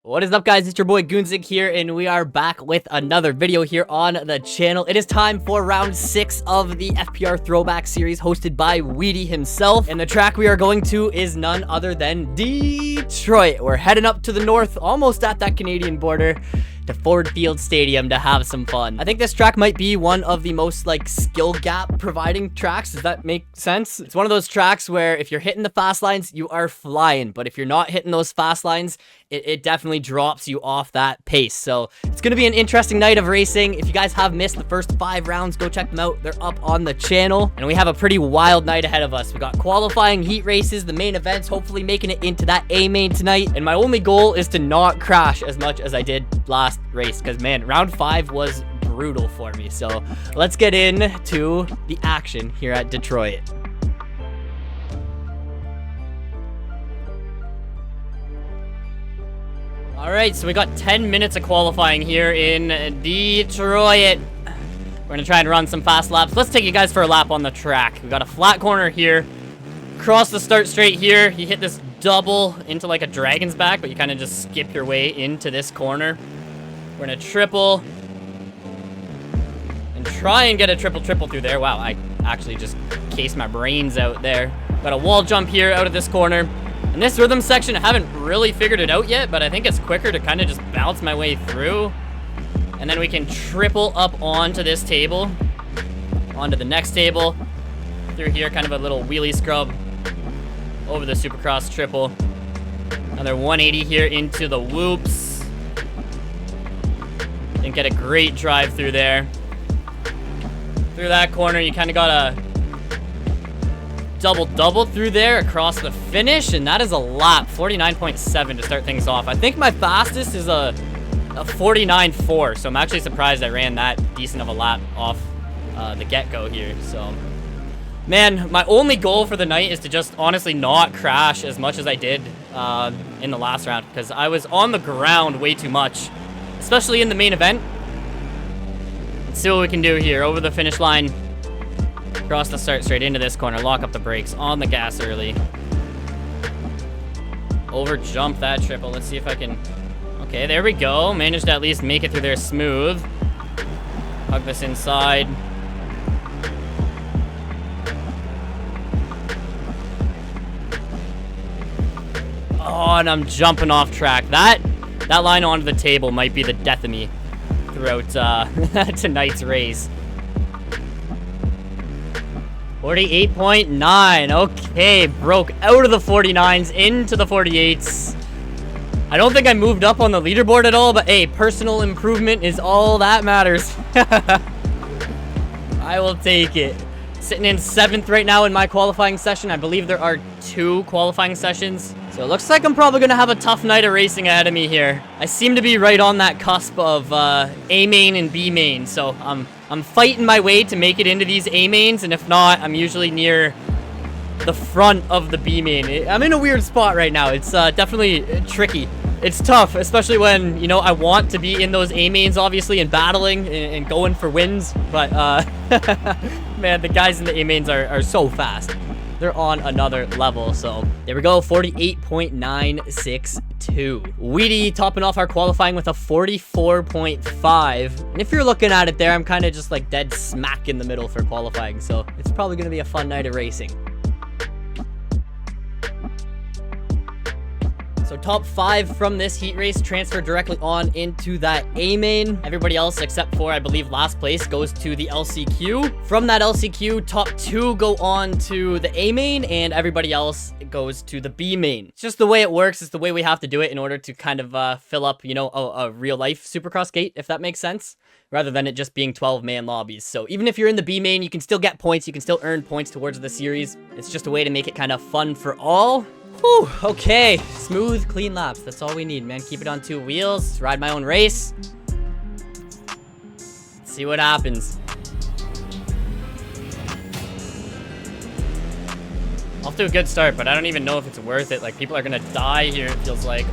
What is up, guys? It's your boy Goonzik here, and we are back with another video here on the channel. It is time for round 6 of the FPR Throwback series hosted by Weedy himself, and the track we are going to is none other than Detroit. We're heading up to the north, almost at that Canadian border, to Ford Field Stadium to have some fun. I think this track might be one of the most skill gap providing tracks. Does that make sense? It's one of those tracks where if you're hitting the fast lines, you are flying, but if you're not hitting those fast lines, it definitely drops you off that pace. So it's gonna be an interesting night of racing. If you guys have missed the first 5 rounds, go check them out. They're up on the channel, and we have a pretty wild night ahead of us. We got qualifying, heat races, the main events, hopefully making it into that A main tonight. And my only goal is to not crash as much as I did last race, because man, round 5 was brutal for me. So let's get into the action here at Detroit. All right, so we got 10 minutes of qualifying here in Detroit. We're gonna try and run some fast laps. Let's take you guys for a lap on the track. We got a flat corner here. Cross the start straight here. You hit this double into like a dragon's back, but you kind of just skip your way into this corner. We're gonna triple and try and get a triple through there. Wow, I actually just cased my brains out there. Got a wall jump here out of this corner. In this rhythm section, I haven't really figured it out yet, but I think it's quicker to kind of just bounce my way through. And then we can triple up onto this table, onto the next table, through here, kind of a little wheelie scrub over the Supercross triple. Another 180 here into the whoops. And get a great drive through there. Through that corner, you kind of got a double through there across the finish, and that is a lap. 49.7 to start things off. I think my fastest is a 49.4, so I'm actually surprised I ran that decent of a lap off the get-go here. So man, my only goal for the night is to just honestly not crash as much as I did in the last round, because I was on the ground way too much, especially in the main event. Let's see what we can do here. Over the finish line, cross the start straight into this corner, lock up the brakes, on the gas early. Over jump that triple. Let's see if I can... Okay, there we go. Managed to at least make it through there smooth. Hug this inside. Oh, and I'm jumping off track. That line onto the table might be the death of me throughout tonight's race. 48.9. Okay, broke out of the 49s into the 48s. I don't think I moved up on the leaderboard at all, but hey, personal improvement is all that matters. I will take it. Sitting in 7th right now in my qualifying session. I believe there are 2 qualifying sessions. So it looks like I'm probably going to have a tough night of racing ahead of me here. I seem to be right on that cusp of A main and B main. So I'm fighting my way to make it into these A mains, and if not, I'm usually near the front of the B main. I'm in a weird spot right now. It's definitely tricky. It's tough, especially when, you know, I want to be in those A mains, obviously, and battling and going for wins. But, man, the guys in the A mains are so fast. They're on another level. So there we go, 48.962. Weedy topping off our qualifying with a 44.5. And if you're looking at it there, I'm kind of just like dead smack in the middle for qualifying. So it's probably going to be a fun night of racing. So top 5 from this heat race transfer directly on into that A main. Everybody else except for, I believe, last place goes to the LCQ. From that LCQ, top 2 go on to the A main, and everybody else goes to the B main. It's just the way it works. It's the way we have to do it in order to kind of fill up, you know, a real life Supercross gate, if that makes sense, rather than it just being 12-man lobbies. So even if you're in the B main, you can still get points. You can still earn points towards the series. It's just a way to make it kind of fun for all. Whew, okay. Smooth, clean laps. That's all we need, man. Keep it on 2 wheels. Ride my own race. Let's see what happens. Off to a good start, but I don't even know if it's worth it. Like, people are gonna die here, it feels like.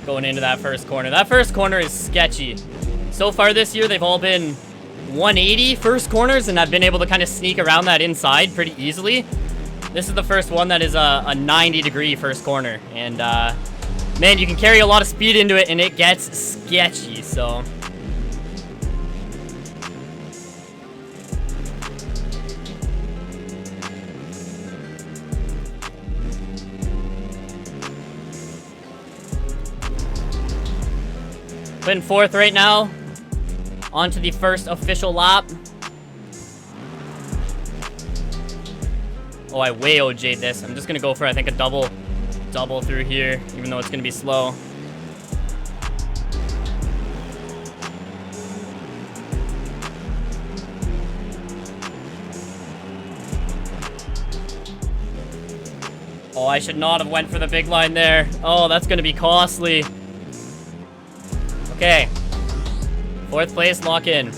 Going into that first corner. That first corner is sketchy. So far this year, they've all been 180 first corners, and I've been able to kind of sneak around that inside pretty easily. This is the first one that is a 90-degree first corner, and Man, you can carry a lot of speed into it and it gets sketchy, so. Put in 4th right now. On to the first official lap. Oh, I way OJ'd this. I'm just gonna go for, I think, a double through here, even though it's gonna be slow. Oh, I should not have went for the big line there. Oh, that's gonna be costly. Okay. 4th place, lock in.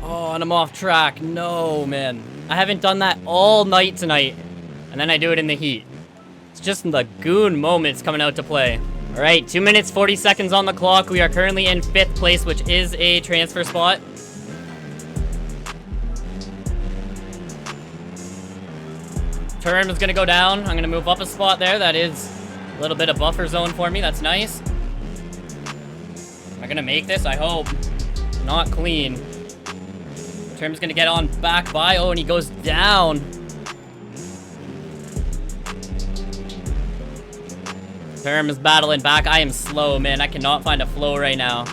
Oh, and I'm off track. No, man. I haven't done that all night tonight. And then I do it in the heat. It's just the goon moments coming out to play. All right, 2 minutes, 40 seconds on the clock. We are currently in 5th place, which is a transfer spot. Term is going to go down. I'm going to move up a spot there. That is a little bit of buffer zone for me. That's nice. Am I going to make this? I hope. Not clean. Term's going to get on back by. Oh, and he goes down. Term is battling back. I am slow, man. I cannot find a flow right now.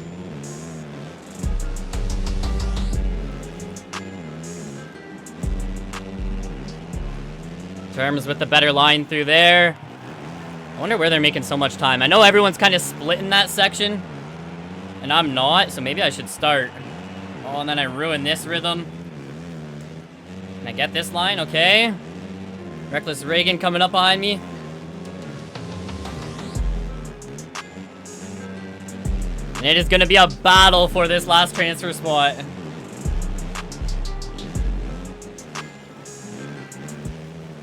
Terms with the better line through there. I wonder where they're making so much time. I know everyone's kind of split in that section. And I'm not, so maybe I should start. Oh, and then I ruin this rhythm. Can I get this line? Okay. Reckless Reagan coming up behind me. And it is going to be a battle for this last transfer spot.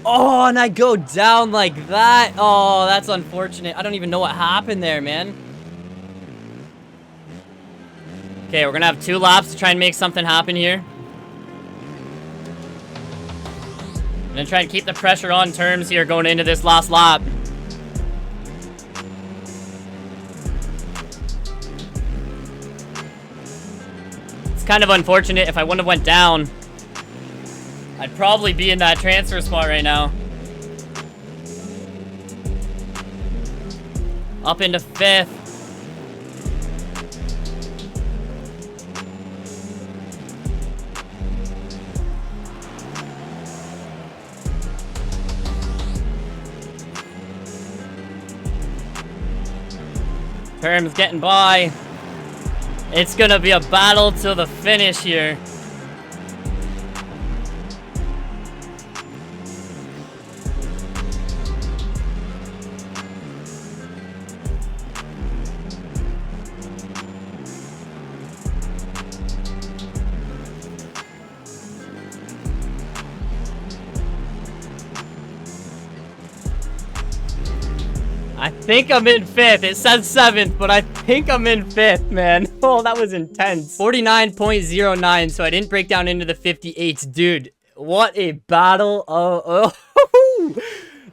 Oh, and I go down like that. Oh, that's unfortunate. I don't even know what happened there, man. Okay, we're going to have 2 laps to try and make something happen here. I'm going to try and keep the pressure on Terms here going into this last lap. It's kind of unfortunate. If I wouldn't have went down, I'd probably be in that transfer spot right now. Up into 5th. Term's getting by. It's gonna be a battle till the finish here. I think I'm in 5th. It says 7th, but I think I'm in 5th, man. Oh, that was intense. 49.09, so I didn't break down into the 58s. Dude, what a battle. Oh.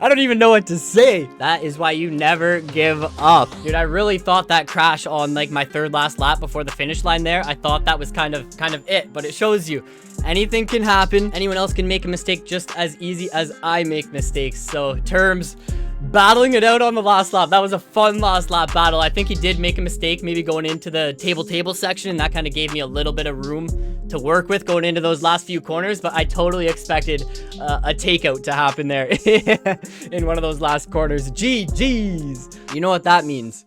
I don't even know what to say. That is why you never give up. Dude, I really thought that crash on like my 3rd last lap before the finish line there, I thought that was kind of it, but it shows you anything can happen. Anyone else can make a mistake just as easy as I make mistakes. So Terms battling it out on the last lap. That was a fun last lap battle. I think he did make a mistake maybe going into the table section. That kind of gave me a little bit of room to work with going into those last few corners, but I totally expected a takeout to happen there in one of those last corners. GG's. You know what that means?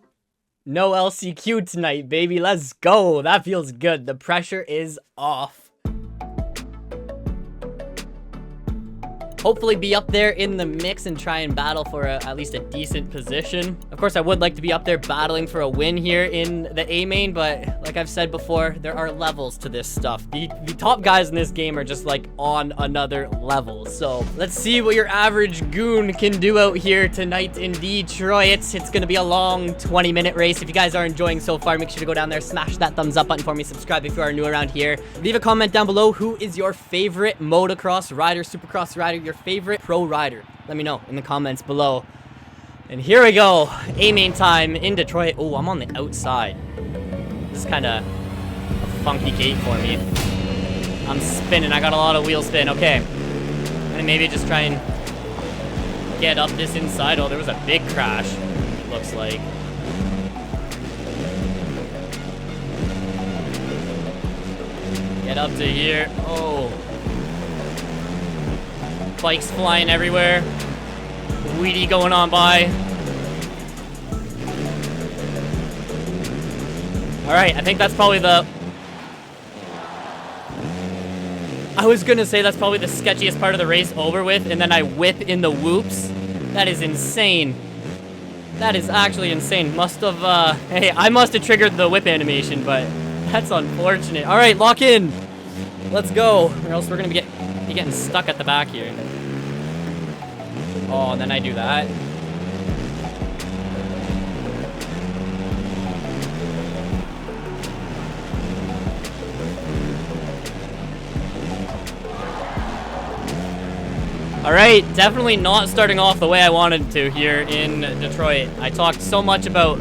No LCQ tonight, baby. Let's go. That feels good. The pressure is off. hopefully be up there in the mix and try and battle for at least a decent position. Of course, I would like to be up there battling for a win here in the A main, but like I've said before, there are levels to this stuff. The top guys in this game are just like on another level. So let's see what your average goon can do out here tonight in Detroit. It's gonna be a long 20-minute race. If you guys are enjoying so far, make sure to go down there, smash that thumbs up button for me, subscribe if you are new around here. Leave a comment down below. Who is your favorite motocross rider, supercross rider, your favorite pro rider? Let me know in the comments below. And here we go, A main time in Detroit. Oh, I'm on the outside. This is kind of a funky gate for me. I'm spinning. I got a lot of wheel spin. Okay, and maybe just try and get up this inside. Oh, there was a big crash, it looks like. Get up to here. Oh. Bikes flying everywhere. Weedy going on by. Alright, I think that's probably the... I was gonna say that's probably the sketchiest part of the race over with, and then I whip in the whoops. That is insane. That is actually insane. Must have, hey, I must have triggered the whip animation, but that's unfortunate. Alright, lock in. Let's go, or else we're gonna be getting stuck at the back here. Oh, and then I do that. Alright, definitely not starting off the way I wanted to here in Detroit. I talked so much about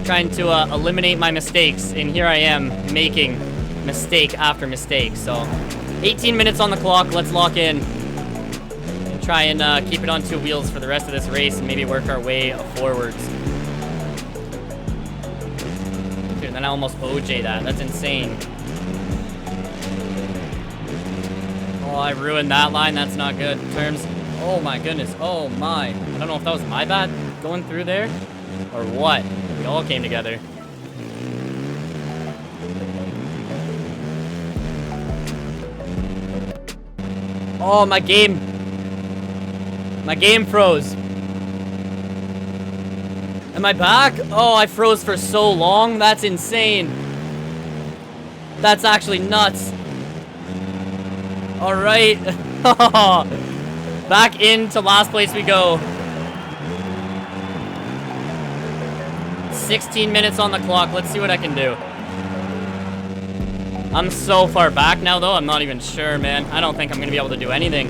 trying to eliminate my mistakes, and here I am making mistake after mistake. So 18 minutes on the clock. Let's lock in and try and keep it on 2 wheels for the rest of this race and maybe work our way forwards. Dude, then I almost OJ that. That's insane. Oh, I ruined that line. That's not good. Terms. Oh my goodness. Oh my. I don't know if that was my bad going through there or what. We all came together. Oh, my game froze. Am I back? Oh, I froze for so long. That's insane. That's actually nuts. All right. Back into last place we go. 16 minutes on the clock. Let's see what I can do. I'm so far back now, though. I'm not even sure, man. I don't think I'm going to be able to do anything.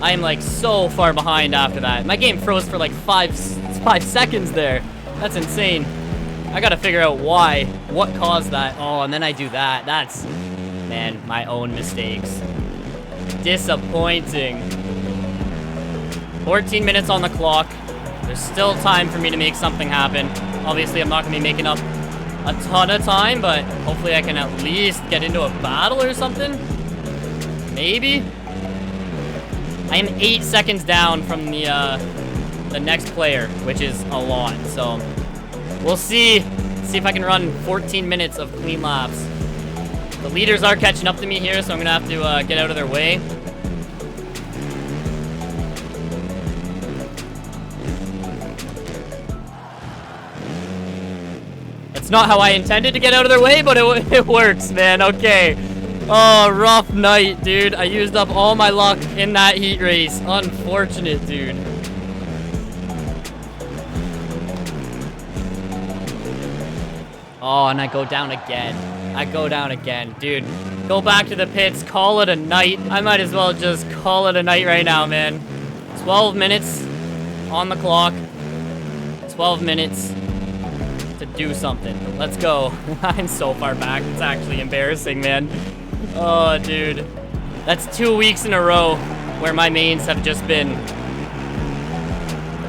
I am, like, so far behind after that. My game froze for, like, 5 seconds there. That's insane. I got to figure out why. What caused that? Oh, and then I do that. That's, man, my own mistakes. Disappointing. 14 minutes on the clock. There's still time for me to make something happen. Obviously, I'm not going to be making up a ton of time, but hopefully I can at least get into a battle or something. Maybe. I am 8 seconds down from the next player, which is a lot. So we'll see if I can run 14 minutes of clean laps. The leaders are catching up to me here, so I'm gonna have to get out of their way. It's not how I intended to get out of their way, but it works, man. Okay. Oh, rough night, dude. I used up all my luck in that heat race. Unfortunate, dude. Oh, and I go down again. Dude. Go back to the pits. Call it a night. I might as well just call it a night right now, man. 12 minutes on the clock. 12 minutes to do something. Let's go. I'm so far back. It's actually embarrassing, man. Oh, dude. That's 2 weeks in a row where my mains have just been,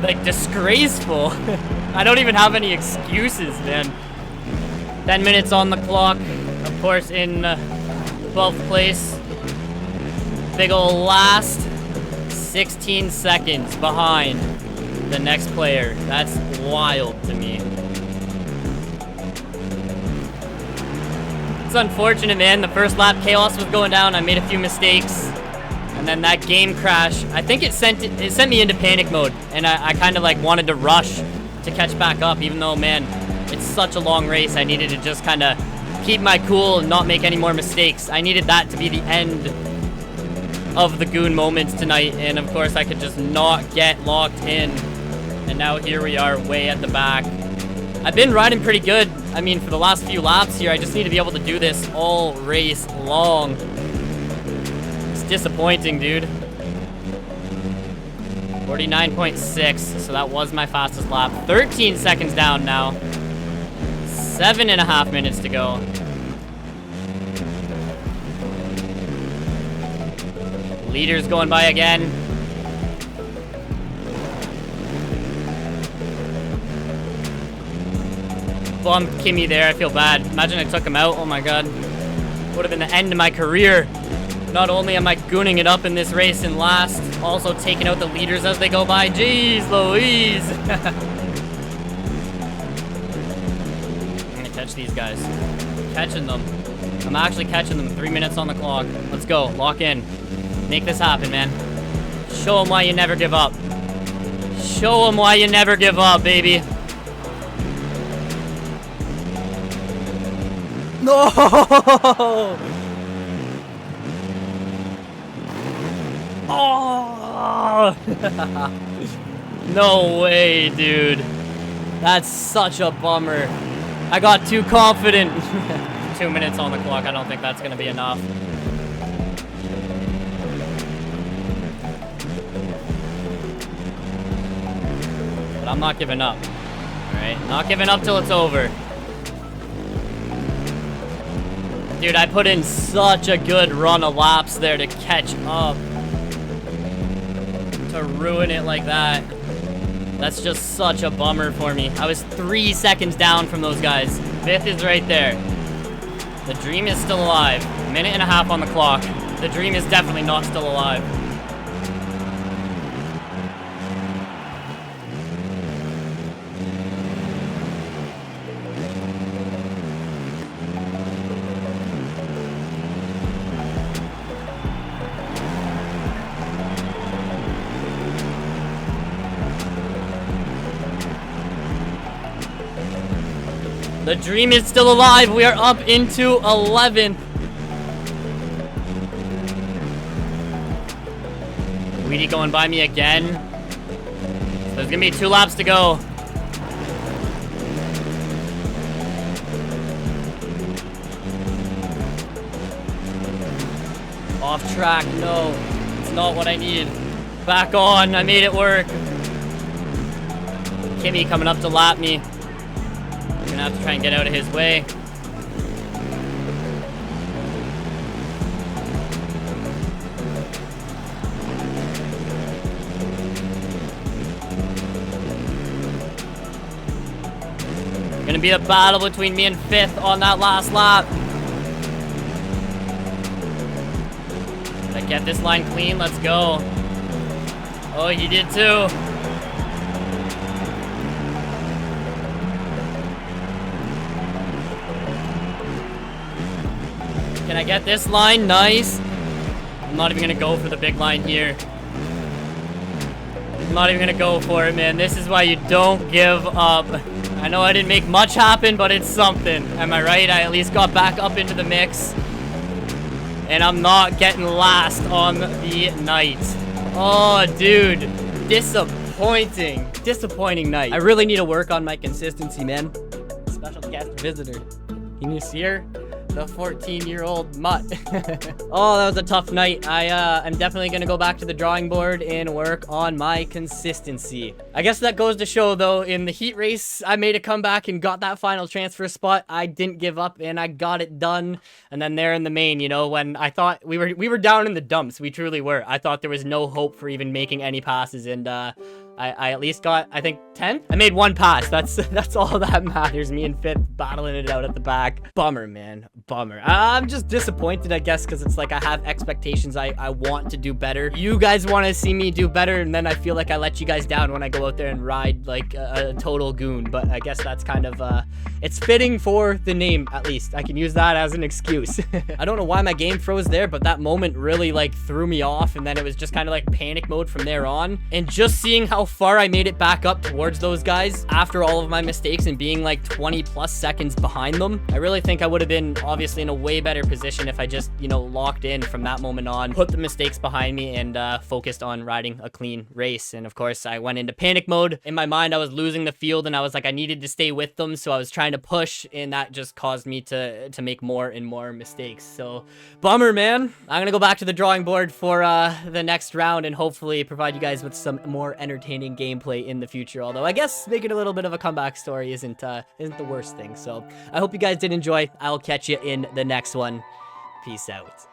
like, disgraceful. I don't even have any excuses, man. 10 minutes on the clock. Of course, in 12th place. Big ol' last. 16 seconds behind the next player. That's wild to me. It's unfortunate, man. The first lap chaos was going down. I made a few mistakes. And then that game crash, I think it sent me into panic mode. And I kind of like wanted to rush to catch back up, even though, man, it's such a long race. I needed to just kind of keep my cool and not make any more mistakes. I needed that to be the end of the goon moments tonight. And of course, I could just not get locked in. And now here we are way at the back. I've been riding pretty good. I mean, for the last few laps here, I just need to be able to do this all race long. It's disappointing, dude. 49.6, so that was my fastest lap. 13 seconds down now. 7.5 minutes to go. Leader's going by again. Bumped Kimmy there, I feel bad. Imagine I took him out, oh my god. Would have been the end of my career. Not only am I gooning it up in this race in last, also taking out the leaders as they go by. Jeez Louise. I'm gonna catch these guys. Catching them. I'm actually catching them. 3 minutes on the clock. Let's go, lock in. Make this happen, man. Show them why you never give up. Show them why you never give up, baby. No! Oh! No way, dude. That's such a bummer. I got too confident. 2 minutes on the clock. I don't think that's going to be enough. But I'm not giving up. Alright, not giving up till it's over. Dude, I put in such a good run of laps there to catch up. To ruin it like that. That's just such a bummer for me. I was 3 seconds down from those guys. 5th is right there. The dream is still alive. 1.5 minutes on the clock. The dream is definitely not still alive. The dream is still alive. We are up into 11th. Weedy going by me again. So there's gonna be 2 laps to go. Off track, no. It's not what I need. Back on, I made it work. Kimmy coming up to lap me. Gonna have to try and get out of his way. Gonna be a battle between me and 5th on that last lap. Did I get this line clean? Let's go. Oh, he did too. Can I get this line? Nice. I'm not even gonna go for the big line here. I'm not even gonna go for it, man. This is why you don't give up. I know I didn't make much happen, but it's something. Am I right? I at least got back up into the mix. And I'm not getting last on the night. Oh, dude. Disappointing. Disappointing night. I really need to work on my consistency, man. Special guest visitor. Can you see her? The 14-year-old mutt. Oh, that was a tough night. I'm definitely gonna go back to the drawing board and work on my consistency. I guess that goes to show, though, in the heat race, I made a comeback and got that final transfer spot. I didn't give up and I got it done. And then there in the main, you know, when I thought we were down in the dumps, we truly were. I thought there was no hope for even making any passes, and I I at least got, I think, 10th. I made one pass. That's all that matters. Me and Fifth battling it out at the back. Bummer, man. Bummer. I'm just disappointed, I guess, because it's like I have expectations. I want to do better. You guys want to see me do better, and then I feel like I let you guys down when I go out there and ride like a total goon. But I guess that's kind of, it's fitting for the name, at least. I can use that as an excuse. I don't know why my game froze there, but that moment really like threw me off, and then it was just kind of like panic mode from there on. And just seeing how far I made it back up towards those guys after all of my mistakes and being like 20 plus seconds behind them, I really think I would have been obviously in a way better position if I just, you know, locked in from that moment on, put the mistakes behind me, and focused on riding a clean race. And of course, I went into panic mode. In my mind, I was losing the field, and I was like, I needed to stay with them, so I was trying to push, and that just caused me to make more and more mistakes. So bummer, man. I'm gonna go back to the drawing board for the next round and hopefully provide you guys with some more entertaining gameplay in the future. Although I guess making a little bit of a comeback story isn't the worst thing. So I hope you guys did enjoy. I'll catch you in the next one. Peace out.